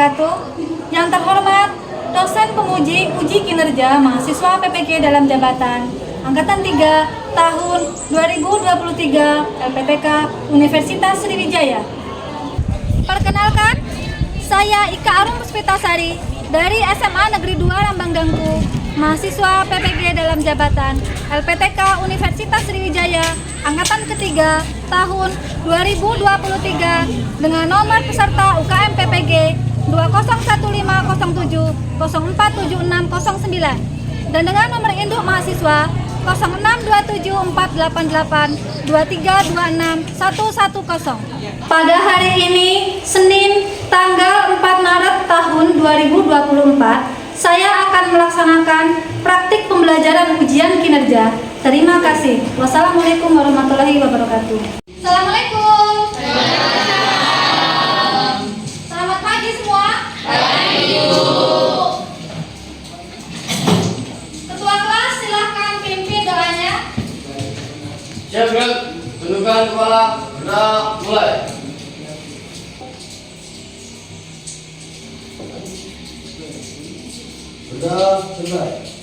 wabarakatuh. Yang terhormat, dosen penguji uji kinerja mahasiswa PPG dalam jabatan Angkatan 3 tahun 2023 LPTK Universitas Sriwijaya. Perkenalkan, saya Ika Arum Puspitasari dari SMA Negeri 2 Lambang Dangku, mahasiswa PPG dalam jabatan LPTK Universitas Sriwijaya Angkatan ketiga tahun 2023 dengan nomor peserta UKM PPG 201507047609 dan dengan nomor induk mahasiswa 06274823261110. Pada hari ini, Senin, tanggal 4 Maret tahun 2024, saya akan melaksanakan praktik pembelajaran ujian kinerja. Terima kasih. Wassalamualaikum warahmatullahi wabarakatuh. Assalamualaikum. Selamat pagi semua. Ketua kelas silahkan pimpin doanya. Siap, tundukkan kepala, gerak, mulai. Sudah selesai.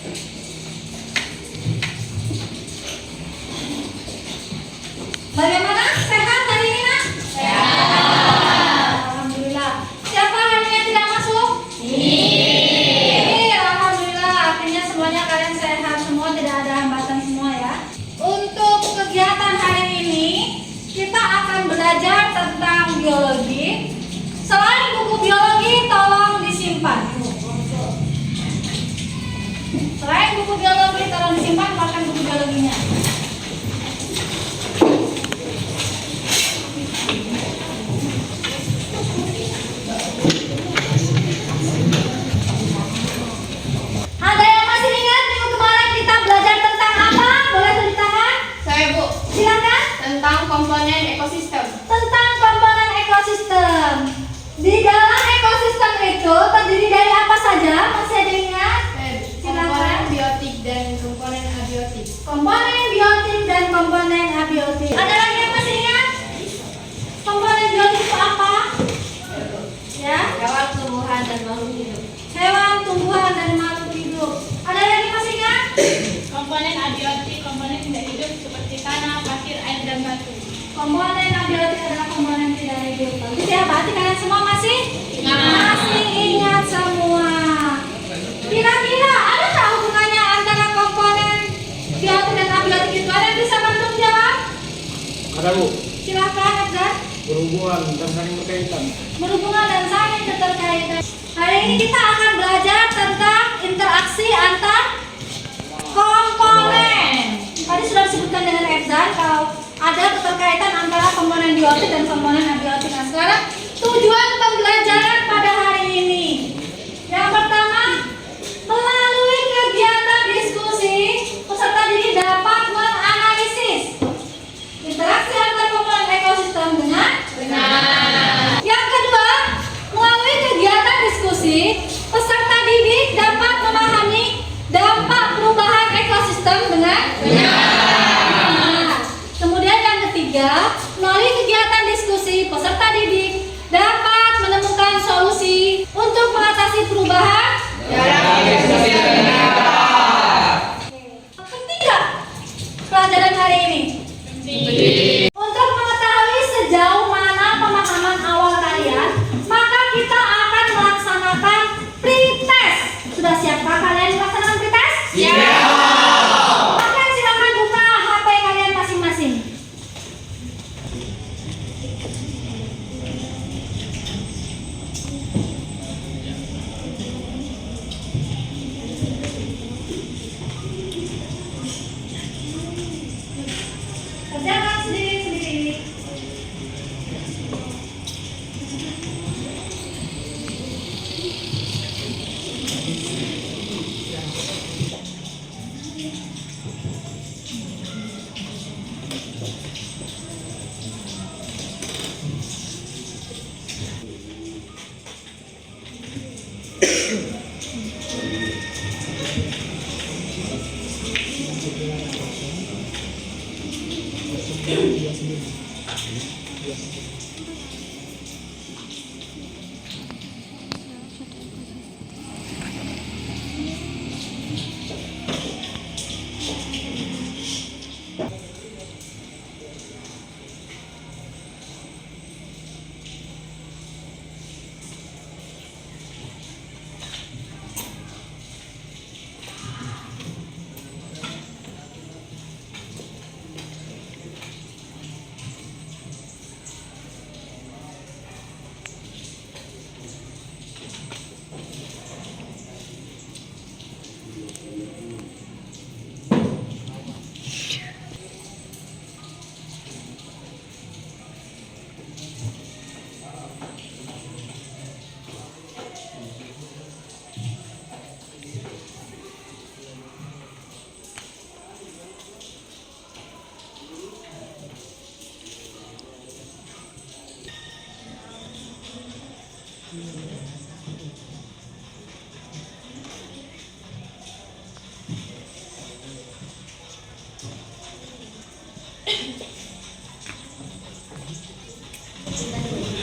Bagaimana? Sehat hari ini, Nak? Sehat. Alhamdulillah. Siapa hari yang tidak masuk? Ini. Alhamdulillah. Artinya semuanya kalian sehat semua, tidak ada hambatan semua ya. Untuk kegiatan hari ini, kita akan belajar tentang biologi. Selain buku biologi, tolong disimpan. Selain buku biologi, tolong disimpan, bahkan buku biologinya. Ada yang masih ingat minggu kemarin kita belajar tentang apa? Boleh tunjuk tangan? Saya, Bu. Silakan. Tentang komponen ekosistem. Tentang komponen ekosistem. Di dalam ekosistem itu terdiri dari apa saja? Masih ada yang ingat? Komponen biotik dan komponen abiotik. Komponen biotik dan komponen abiotik. Ada lagi yang masih ingat? Komponen biotik itu apa? Ya. Hewan, tumbuhan, dan makhluk hidup. Hewan, tumbuhan, dan makhluk hidup. Ada lagi masih ingat? Komponen abiotik, komponen tidak hidup seperti tanah, pasir, air, dan batu. Komponen abiotik adalah komponen tidak hidup. Bagus ya, berarti kalian semua masih ingat semua. Kira-kira ada nggak hubungannya antara komponen biotik dan abiotik itu? Ada yang bisa bantu jawab? Ada, Bu. Silakan, Edgar. Berhubungan dan saling berkaitan. Berhubungan dan saling keterkaitan. Hari ini kita akan belajar tentang interaksi antar komponen. Tadi sudah disebutkan dengan Edgar kalau ada keterkaitan antara komponen biotik dan komponen abiotik. Nah, sekarang tujuan pembelajaran pada hari ini. Yang pertama, melalui kegiatan diskusi, peserta didik dapat menganalisis interaksi antar komponen ekosistem dengan benar. Yang kedua, melalui kegiatan diskusi, peserta didik dapat memahami dampak perubahan ekosistem dengan benar. Kemudian yang ketiga, melalui kegiatan diskusi, peserta didik dapat menemukan solusi untuk mengatasi perubahan. Penting nggak pelajaran hari ini? Untuk mengetahui sejauh mana pemahaman awal kalian, maka kita akan melaksanakan pretest. Sudah siapkah kalian melaksanakan pretest? Siap. Kalian silakan buka HP kalian masing-masing. Kerjakan sendiri-sendiri.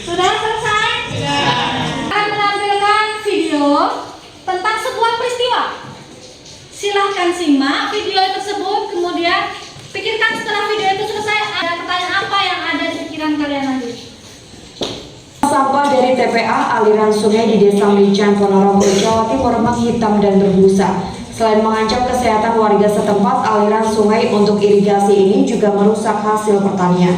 Sudah selesai? Akan menampilkan video tentang sebuah peristiwa. Silahkan simak video tersebut, kemudian pikirkan setelah video itu selesai ada pertanyaan apa yang ada di pikiran kalian nanti. Sampah dari TPA aliran sungai di Desa Mlincang, Ponorogo, Jawa Timur menghitam dan berbusa. Selain mengancam kesehatan warga setempat, aliran sungai untuk irigasi ini juga merusak hasil pertanian.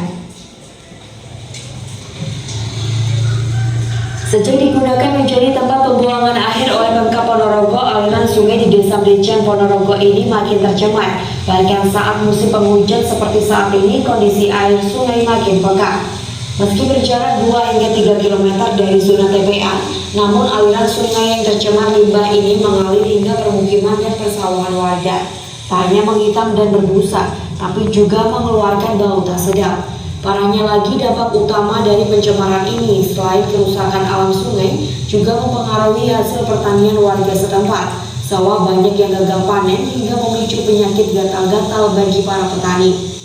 Sejak digunakan menjadi tempat pembuangan akhir oleh Pemkab Ponorogo, aliran sungai di Desa Mlincang, Ponorogo ini makin tercemar. Bahkan saat musim penghujan seperti saat ini, kondisi air sungai makin pekat. Meski berjarak 2 hingga 3 km dari zona TPA, namun aliran sungai yang tercemar limbah ini mengalir hingga permukiman dan persawahan warga. Tak hanya menghitam dan berbusa, tapi juga mengeluarkan bau tak sedap. Parahnya lagi, dampak utama dari pencemaran ini selain kerusakan alam sungai juga mempengaruhi hasil pertanian warga setempat. Sawah banyak yang gagal panen hingga memicu penyakit gatal-gatal bagi para petani.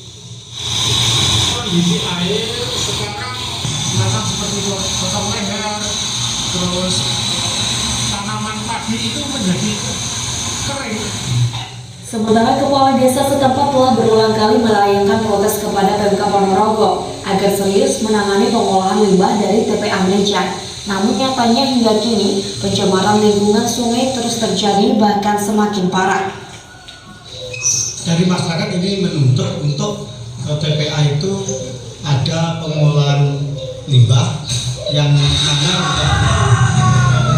Kondisi air sekarang memang seperti potong leher, terus tanaman padi itu menjadi kering. Sementara kepala desa setempat telah berulang kali melayangkan protes kepada Pemkab Ponorogo agar serius menangani pengolahan limbah dari TPA Mlincang. Namun nyatanya hingga kini pencemaran lingkungan sungai terus terjadi, bahkan semakin parah. Dari masyarakat ini menuntut untuk TPA itu ada pengolahan limbah yang mana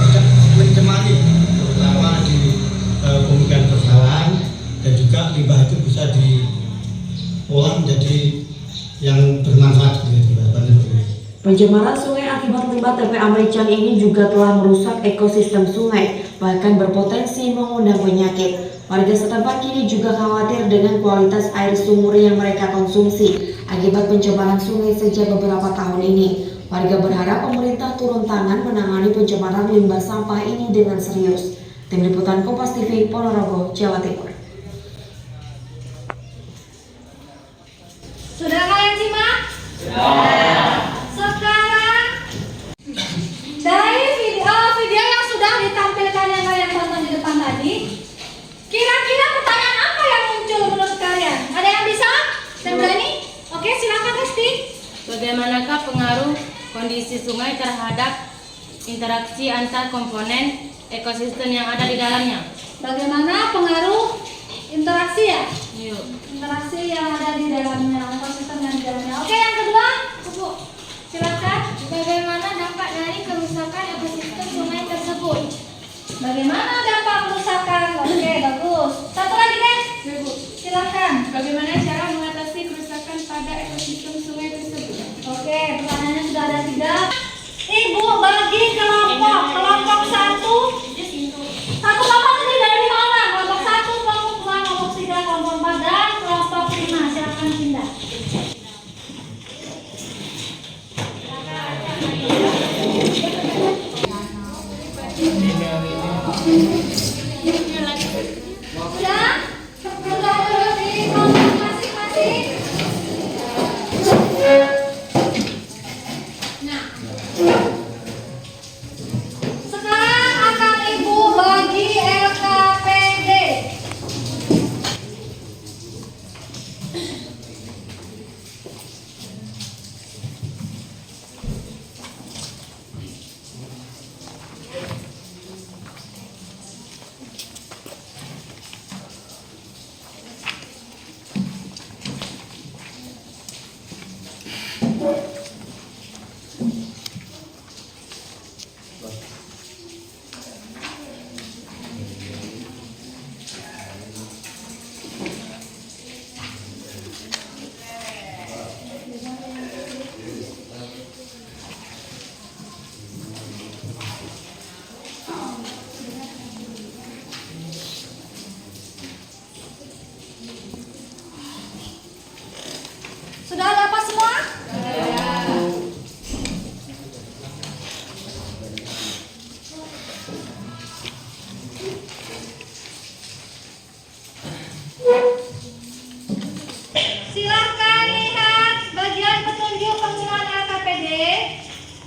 tidak mencemari, terutama di pemukiman persawahan, dan juga limbah itu bisa diolah menjadi yang bermanfaat gitu. Pencemaran sungai akibat limbah TPA Mlincang ini juga telah merusak ekosistem sungai, bahkan berpotensi mengundang penyakit. Warga setempat kini juga khawatir dengan kualitas air sumur yang mereka konsumsi akibat pencemaran sungai sejak beberapa tahun ini. Warga berharap pemerintah turun tangan menangani pencemaran limbah sampah ini dengan serius. Tim Liputan Kompas TV, Ponorogo, Jawa Timur. Sudah kalian simak? Sekarang dari video yang sudah ditampilkan yang kalian tonton di depan tadi, kira-kira pertanyaan apa yang muncul menurut kalian? Ada yang bisa dan berani? Oke, silakan Resti. Bagaimanakah pengaruh kondisi sungai terhadap interaksi antar komponen ekosistem yang ada di dalamnya? Bagaimana pengaruh interaksi ya? Yuk. Interaksi yang ada di dalamnya, ekosistem yang di dalamnya. Oke, yang kedua, Bu, silakan. Bagaimana dampak dari kerusakan ekosistem sungai tersebut? Bagaimana dampak kerusakan? Oke, bagus. Satu lagi deh, Bu, silakan. Bagaimana cara mengatasi kerusakan pada ekosistem sungai tersebut? Oke, pertanyaannya sudah ada 3. Ibu bagi kelompok 1. Satu kelompok terdiri dari 5 orang. Kelompok 1, kelompok 2, kelompok 3, kelompok 4, dan kelompok 5. Silakan pindah. Sudah? Sudah terus di kelompok masing-masing.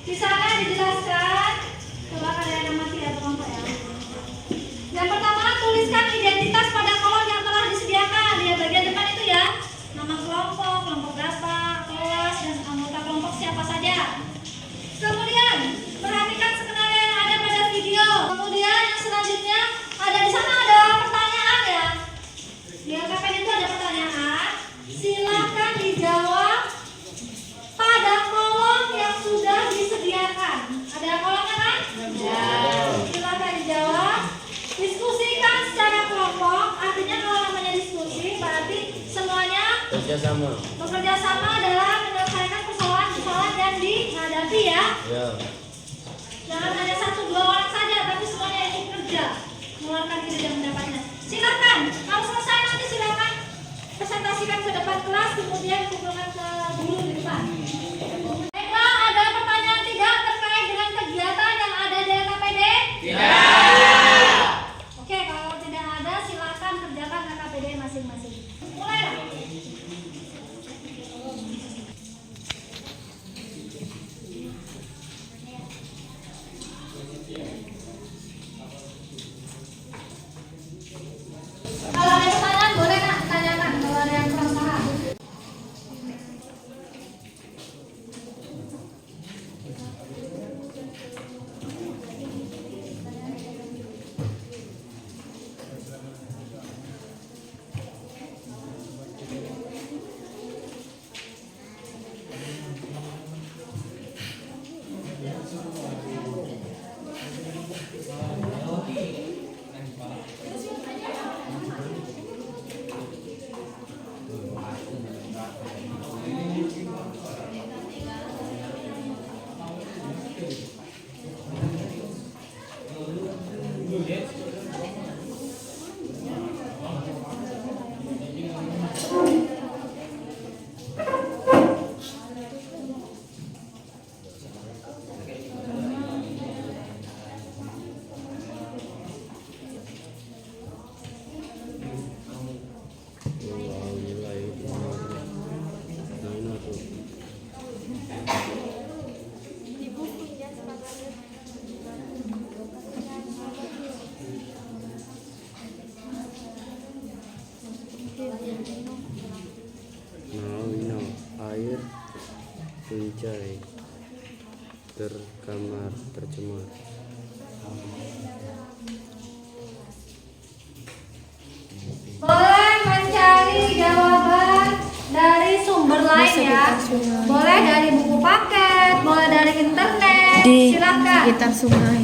Di sana dijelaskan. Coba kalian amati ya teman-teman ya. Yang pertama, tuliskan identitas pada kolom yang telah disediakan. Di bagian depan itu ya. Nama kelompok, kelompok berapa, kelas, dan anggota kelompok siapa saja. Kemudian, perhatikan skenario yang ada pada video. Kemudian yang selanjutnya ada di sana ada pertanyaan ya. Di LKPD itu ada pertanyaan. Silakan dijawab pada kolom yang sudah disediakan. Ada kolomnya kan? Ya. Silakan dijawab. Diskusikan secara kelompok. Artinya kalau namanya diskusi berarti semuanya bekerja sama dalam menyelesaikan persoalan-persoalan yang dihadapi ya. Ya. Jangan hanya 1-2 orang saja, tapi semuanya ikut kerja mengeluarkan ide dan pendapatnya. Silakan. Kalau selesai nanti silakan presentasikan ke depan kelas, kemudian kumpulkan ke guru di depan. Baiklah, ada pertanyaan tidak terkait dengan kegiatan yang ada di LKPD? Tidak. Oke, kalau tidak ada silakan kerjakan LKPD masing-masing. Mulailah. Kalau ada pertanyaan boleh nak tanyakan kalau ada yang kurang paham. Air Tuncai terkamar tercemar. Boleh mencari jawaban dari sumber lain ya. Boleh dari buku paket, boleh dari internet. Silakan. Sekitar sungai.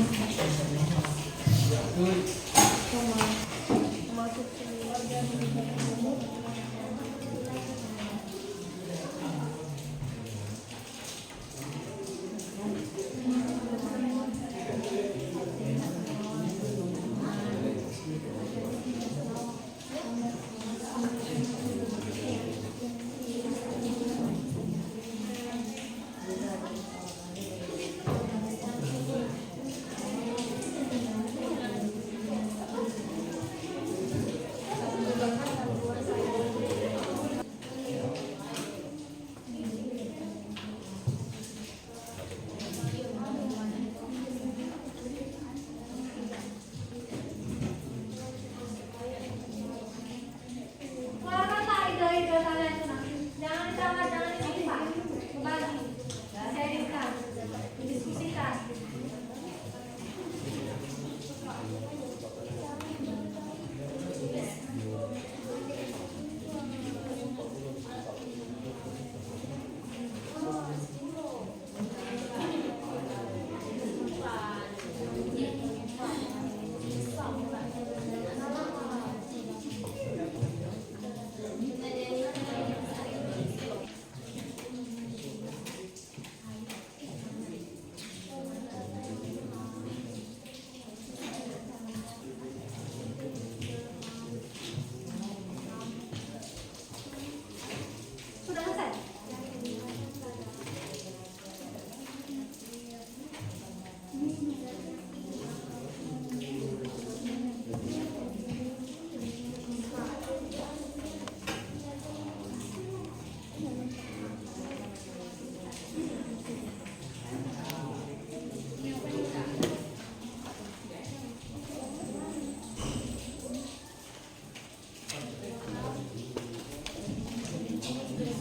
Sudah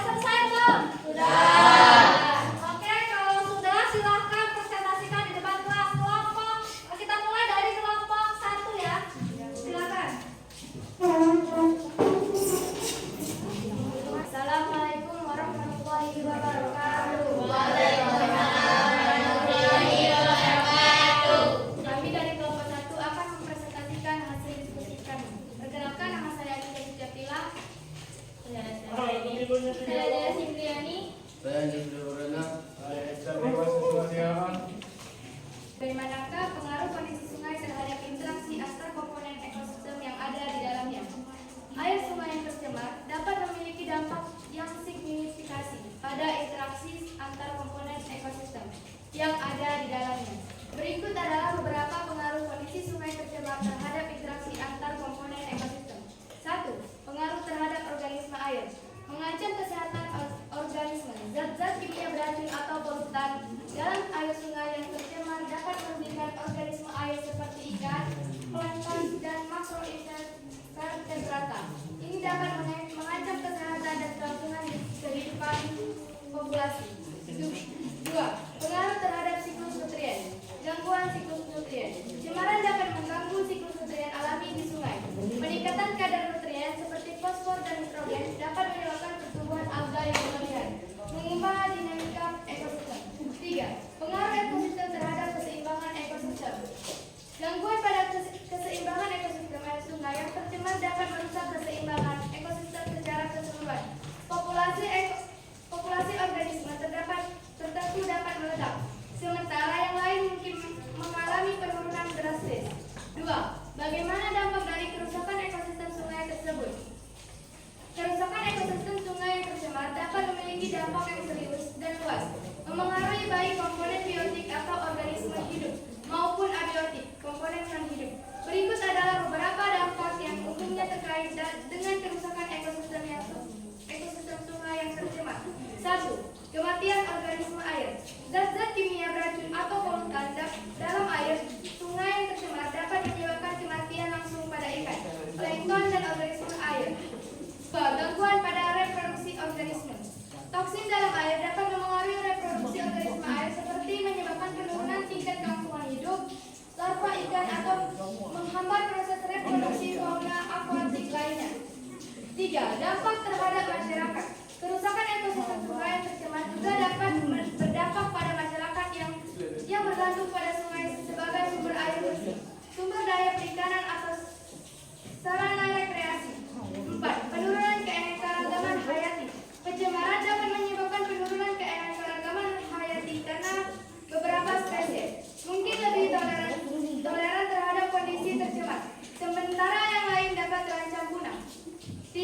selesai belum? Sudah. Oke, kalau sudah silahkan presentasikan di depan kelas kelompok. Kita mulai dari kelompok 1 ya. Silakan. Assalamualaikum warahmatullahi wabarakatuh. Kami dari kelompok 1 akan mempresentasikan hasil diskusi kami. Perkenalkan, nama saya Aditya Sujatila. Saya Dea Simriani. Bagaimanakah pengaruh kondisi sungai terhadap interaksi antar komponen ekosistem yang ada di dalamnya? Air sungai yang tercemar dapat memiliki dampak yang signifikan pada interaksi antar komponen ekosistem yang ada di dalamnya. Berikut adalah beberapa pengaruh kondisi sungai tercemar terhadap interaksi antar komponen ekosistem. 1. Pengaruh terhadap organisme air. Mengancam kesehatan organisme. Zat-zat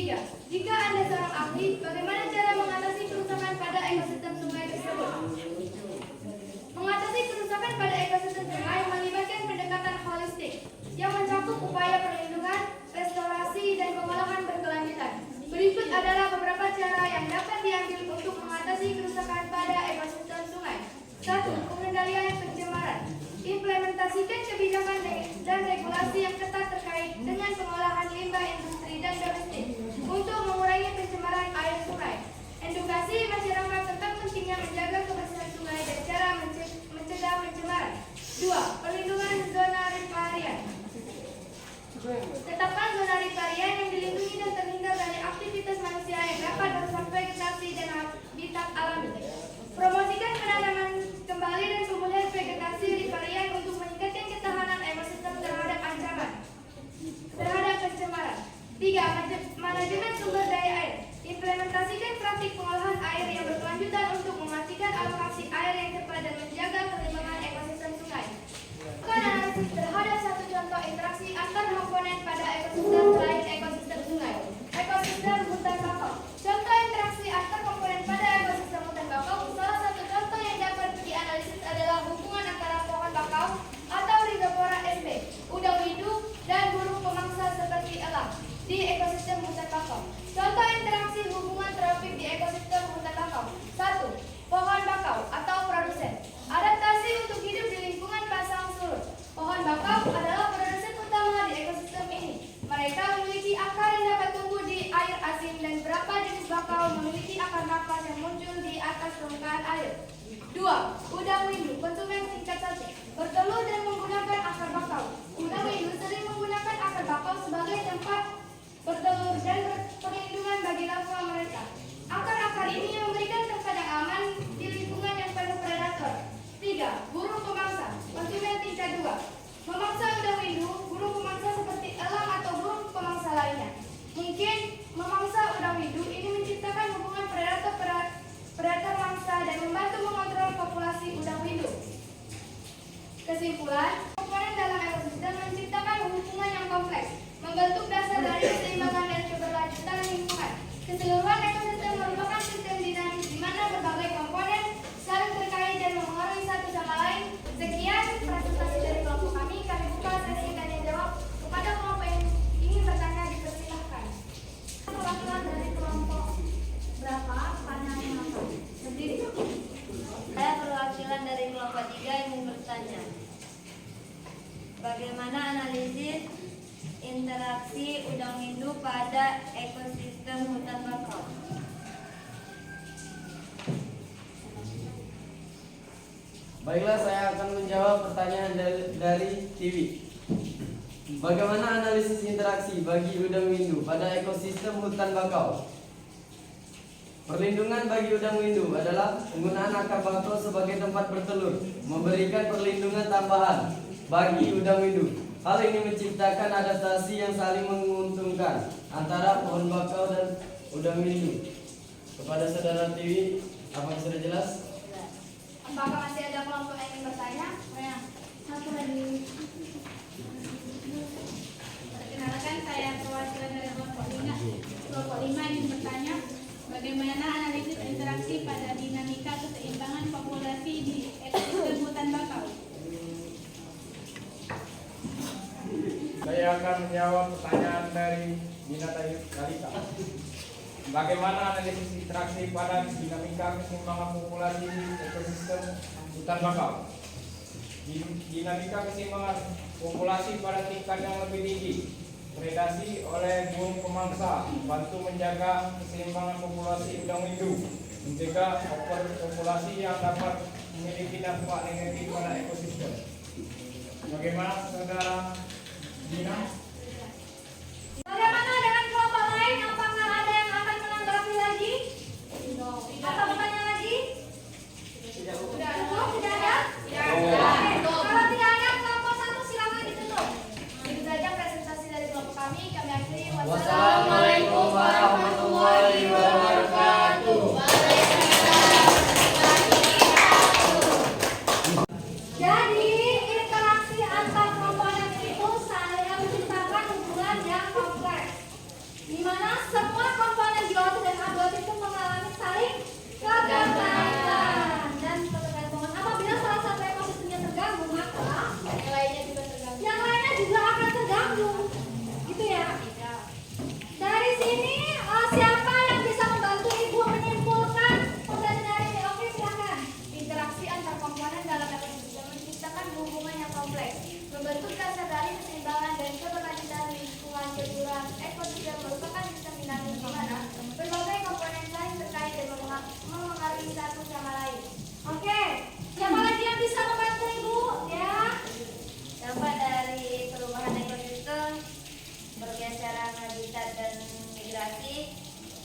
3. Jika Anda seorang ahli, bagaimana cara mengatasi kerusakan pada ekosistem sungai tersebut? Mengatasi kerusakan pada ekosistem sungai melibatkan pendekatan holistik yang mencakup upaya perlindungan, restorasi, dan pengolahan berkelanjutan. Berikut adalah beberapa cara yang dapat diambil untuk mengatasi kerusakan pada ekosistem sungai. 1. Pengendalian pencemaran. Implementasikan kebijakan dan regulasi yang ketat terkait dengan pengolahan limbah industri dan domestik untuk mengurangi pencemaran air sungai. Edukasi masyarakat tentang pentingnya menjaga kebersihan sungai dan cara mencegah pencemaran. 2. Perlindungan zona riparian. Tetapkan zona riparian yang dilindungi dan terhindar dari aktivitas manusia yang dapat merusak vegetasi dan habitat alami. Promosikan penanaman kembali dan pemulihan vegetasi riparian untuk meningkatkan ketahanan ekosistem terhadap ancaman terhadap pencemaran. 3. Manajemen sumber daya air. Implementasikan praktik pengolahan air yang berkelanjutan untuk memastikan alokasi air yang tepat dan menjaga keseimbangan ekosistem sungai. Lakukan analisis terhadap satu contoh interaksi antar komponen pada ekosistem selain ekosistem sungai. Ekosistem hutan bakau. Contoh interaksi antar komponen pada ekosistem hutan bakau. Salah satu contoh yang dapat dianalisis adalah hubungan antara pohon bakau atau Rhizophora sp, udang windu, dan burung pemangsa seperti elang di ekosistem hutan bakau. Contoh interaksi hubungan tropik di ekosistem hutan bakau. 1. Pohon bakau atau produsen. Adaptasi untuk hidup di lingkungan pasang surut. Pohon bakau adalah produsen utama di ekosistem ini. Mereka memiliki akar yang dapat tumbuh di air asin dan beberapa jenis bakau memiliki akar nafas yang muncul di atas permukaan air. 2. Udang windu, konsumen tingkat 1. Bertelur dan menggunakan akar bakau. Udang windu sering menggunakan akar bakau sebagai tempat bertelur dan perlindungan bagi larva mereka. Akar-akar ini memberikan tempat yang aman di lingkungan yang penuh predator. 3. Burung pemangsa, konsumen tingkat 2. Memangsa udang windu, burung pemangsa seperti elang atau burung pemangsa lainnya. Mungkin memangsa udang windu ini menciptakan hubungan predator mangsa dan membantu mengontrol populasi udang windu. Kesimpulan, komponen dalam ekosistem menciptakan hubungan yang kompleks, membentuk dasar dari keseimbangan dan keberlanjutan lingkungan. Keseluruhan ekosistem merupakan sistem dinamis di mana berbagai komponen saling terkait dan mempengaruhi satu sama lain. Sekian presentasi dari kelompok kami. Kami buka sesi tanya jawab kepada kelompok yang ingin bertanya, dipersilahkan. Perwakilan dari kelompok berapa? Panjangnya apa? Sendiri. Saya perwakilan dari kelompok 3 ingin bertanya. Bagaimana analisis interaksi udang windu pada ekosistem hutan bakau? Baiklah, saya akan menjawab pertanyaan dari TV. Bagaimana analisis interaksi bagi udang windu pada ekosistem hutan bakau? Perlindungan bagi udang windu adalah penggunaan akar bakau sebagai tempat bertelur, memberikan perlindungan tambahan bagi udang windu. Hal ini menciptakan adaptasi yang saling menguntungkan antara pohon bakau dan udang windu. Kepada saudara TV, apakah sudah jelas? Apakah masih ada kelompok yang ingin bertanya? Satu lagi. Perkenalkan, saya perwakilan dari kelompok 5. Kelompok 5 ingin bertanya, bagaimana analisis interaksi pada dinamika keseimbangan populasi di ekosistem hutan bakau? Saya akan menjawab pertanyaan dari Minata Kalita. Bagaimana analisis interaksi pada dinamika keseimbangan populasi di ekosistem hutan bakau? Dinamika keseimbangan populasi pada tingkat yang lebih tinggi, predasi oleh burung pemangsa, bantu menjaga keseimbangan populasi udang windu, mencegah overpopulasi yang dapat memiliki dampak negatif pada ekosistem. Bagaimana saudara Dina? Bagaimana dengan kelompok lain? Apakah ada yang akan menanggapi lagi? Atau bertanya lagi? Sudah cukup? Tidak ada? Kalau tidak ada, kelompok 1 silakan ditutup. Itu saja presentasi dari kelompok kami. Kami akhiri. Wassalamualaikum warahmatullahi wabarakatuh. Jadi interaksi antar komponen itu saling menciptakan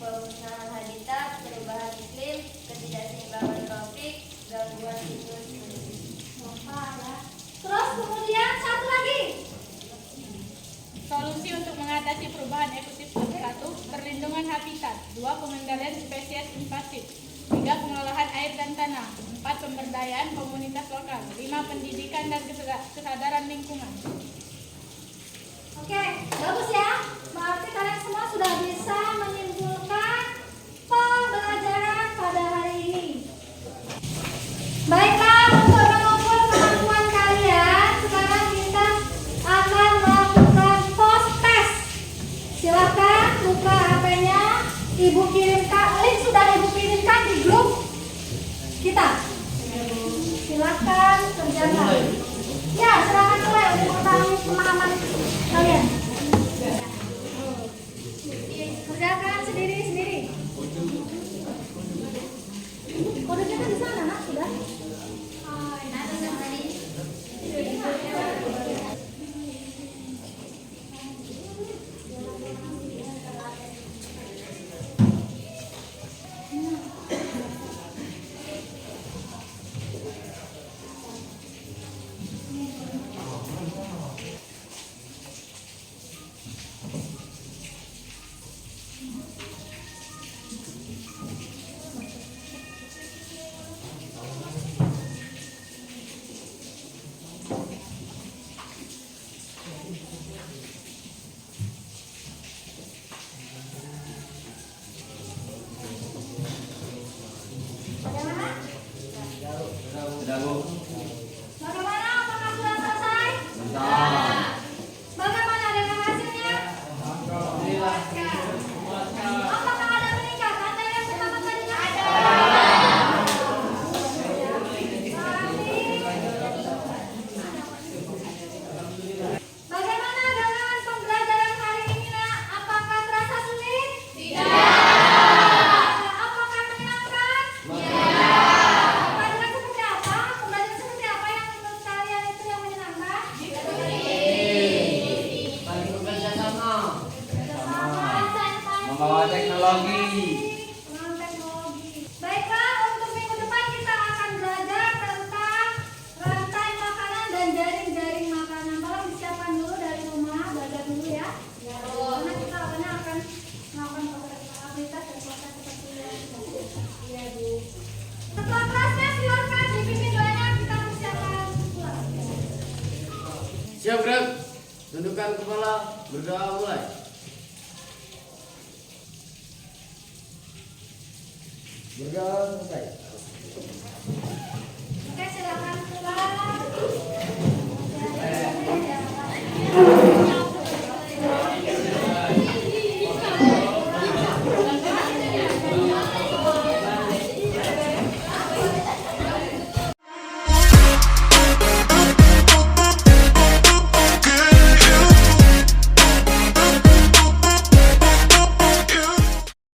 pemusnahan habitat, perubahan iklim, ketidakseimbangan tropik, gangguan siklus kondisi. Terus kemudian satu lagi. Solusi untuk mengatasi perubahan ekosistem: 1. Perlindungan habitat. 2. Pengendalian spesies invasif. 3. Pengolahan air dan tanah. 4. Pemberdayaan komunitas lokal. 5. Pendidikan dan kesadaran lingkungan. Oke, bagus ya. Berarti kalian semua sudah bisa menyimpulkan pembelajaran pada hari ini. Baiklah, untuk mengukur kemampuan kalian, sekarang kita akan melakukan post test. Silakan buka HP-nya, Ibu kirimkan, link sudah Ibu kirimkan di grup kita. Silakan kerjakan. Ya, silakan mulai untuk mengetahui pemahaman kalian. Kerjakan sendiri-sendiri. Kodenya kan di sana, nak, sudah. Bagaimana? Apakah sudah selesai? Bagaimana dengan hasilnya? Apakah ada peningkatan dari yang pertama tadinya? Ada. Bagaimana dengan pembelajaran hari ini, nak? Apakah terasa sulit? Tidak. Apakah menyenangkan? Pembelajaran seperti apa? Pembelajaran seperti apa yang menurut kalian itu yang menyenangkan? Saling bekerja sama, Empati. membawa teknologi. Membawa teknologi. Baiklah, untuk minggu depan kita akan belajar tentang rantai makanan dan jaring-jaring makanan. Tolong disiapkan dulu dari rumah, belajar dulu ya. Karena kita akan melakukan aktivitas dan proses seperti ini. Iya, Bu. Setelah kelasnya silakan dipimpin doanya, kita persiapkan pulang. Siap, Grab. Tundukkan kepala, berdoa mulai. Berdoa selesai.